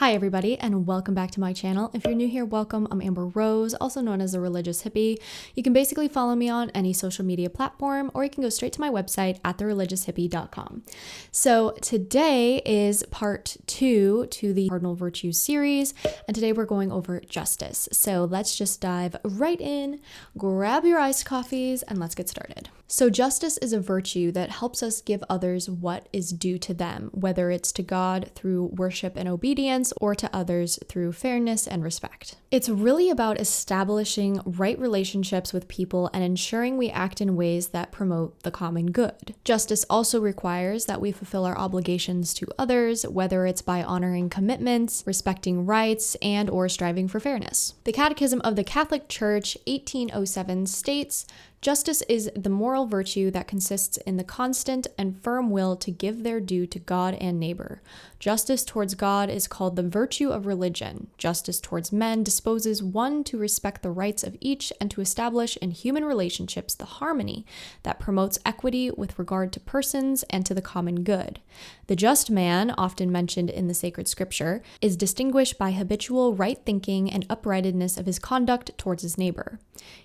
Hi everybody, and welcome back to my channel. If you're new here, welcome. I'm Amber Rose, also known as the Religious Hippie. You can basically follow me on any social media platform, or you can go straight to my website at thereligioushippie.com. So today is part 2 to the Cardinal Virtues series, and today we're going over justice. So let's just dive right in, grab your iced coffees, and let's get started. So justice is a virtue that helps us give others what is due to them, whether it's to God through worship and obedience or to others through fairness and respect. It's really about establishing right relationships with people and ensuring we act in ways that promote the common good. Justice also requires that we fulfill our obligations to others, whether it's by honoring commitments, respecting rights, and or striving for fairness. The Catechism of the Catholic Church, 1807, states, "Justice is the moral virtue that consists in the constant and firm will to give their due to God and neighbor. Justice towards God is called the virtue of religion. Justice towards men disposes one to respect the rights of each and to establish in human relationships the harmony that promotes equity with regard to persons and to the common good. The just man, often mentioned in the sacred scripture, is distinguished by habitual right thinking and uprightness of his conduct towards his neighbor.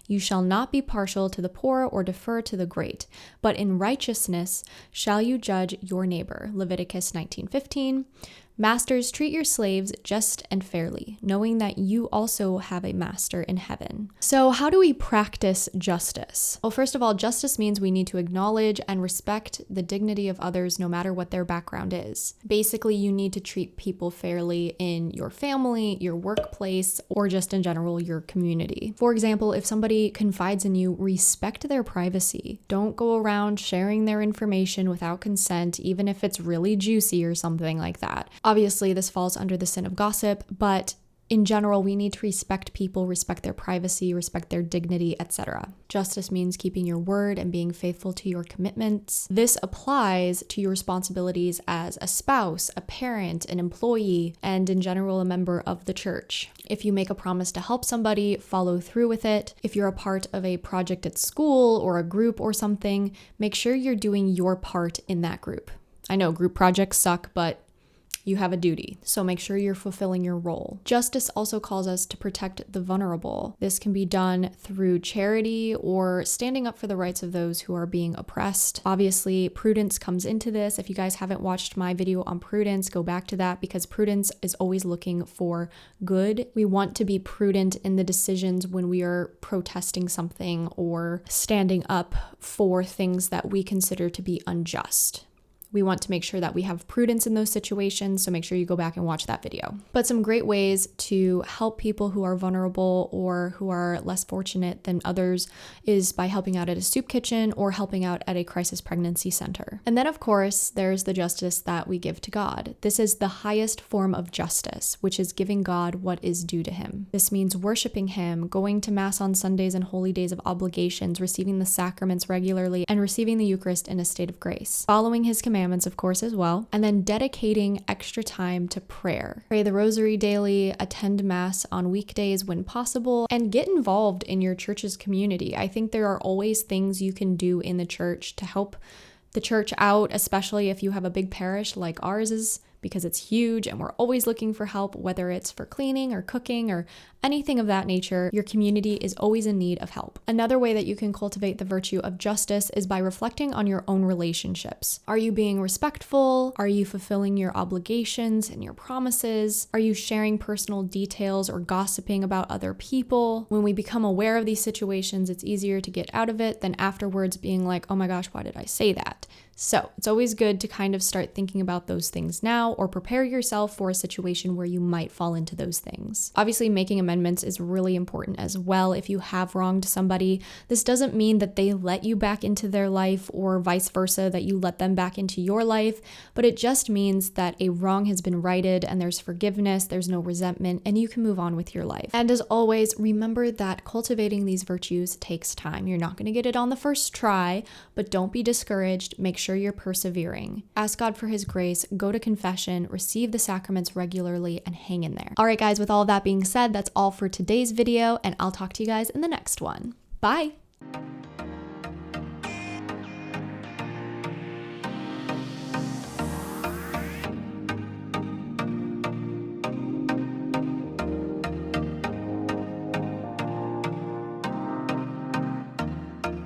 You shall not be partial to the poor or defer to the great, but in righteousness shall you judge your neighbor." Leviticus 19:15. "Masters, treat your slaves just and fairly, knowing that you also have a master in heaven." So how do we practice justice? Well, first of all, justice means we need to acknowledge and respect the dignity of others no matter what their background is. Basically, you need to treat people fairly in your family, your workplace, or just in general, your community. For example, if somebody confides in you, respect their privacy. Don't go around sharing their information without consent, even if it's really juicy or something like that. Obviously, this falls under the sin of gossip, but in general, we need to respect people, respect their privacy, respect their dignity, etc. Justice means keeping your word and being faithful to your commitments. This applies to your responsibilities as a spouse, a parent, an employee, and in general, a member of the church. If you make a promise to help somebody, follow through with it. If you're a part of a project at school or a group or something, make sure you're doing your part in that group. I know group projects suck, but you have a duty, so make sure you're fulfilling your role. Justice also calls us to protect the vulnerable. This can be done through charity or standing up for the rights of those who are being oppressed. Obviously, prudence comes into this. If you guys haven't watched my video on prudence, go back to that because prudence is always looking for good. We want to be prudent in the decisions when we are protesting something or standing up for things that we consider to be unjust. We want to make sure that we have prudence in those situations, so make sure you go back and watch that video. But some great ways to help people who are vulnerable or who are less fortunate than others is by helping out at a soup kitchen or helping out at a crisis pregnancy center. And then, of course, there's the justice that we give to God. This is the highest form of justice, which is giving God what is due to him. This means worshiping him, going to Mass on Sundays and holy days of obligations, receiving the sacraments regularly, and receiving the Eucharist in a state of grace. Following his commandments, of course, as well, and then dedicating extra time to prayer. Pray the rosary daily, attend Mass on weekdays when possible, and get involved in your church's community. I think there are always things you can do in the church to help the church out, especially if you have a big parish like ours is, because it's huge and we're always looking for help, whether it's for cleaning or cooking or anything of that nature. Your community is always in need of help. Another way that you can cultivate the virtue of justice is by reflecting on your own relationships. Are you being respectful? Are you fulfilling your obligations and your promises? Are you sharing personal details or gossiping about other people? When we become aware of these situations, it's easier to get out of it than afterwards being like, oh my gosh, why did I say that? So it's always good to kind of start thinking about those things now or prepare yourself for a situation where you might fall into those things. Obviously, making amendments is really important as well. If you have wronged somebody, this doesn't mean that they let you back into their life or vice versa, that you let them back into your life, but it just means that a wrong has been righted and there's forgiveness, there's no resentment, and you can move on with your life. And as always, remember that cultivating these virtues takes time. You're not going to get it on the first try, but don't be discouraged. Make sure you're persevering. Ask God for his grace, go to confession, receive the sacraments regularly, and hang in there. All right, guys, with all that being said, that's all for today's video, and I'll talk to you guys in the next one. Bye!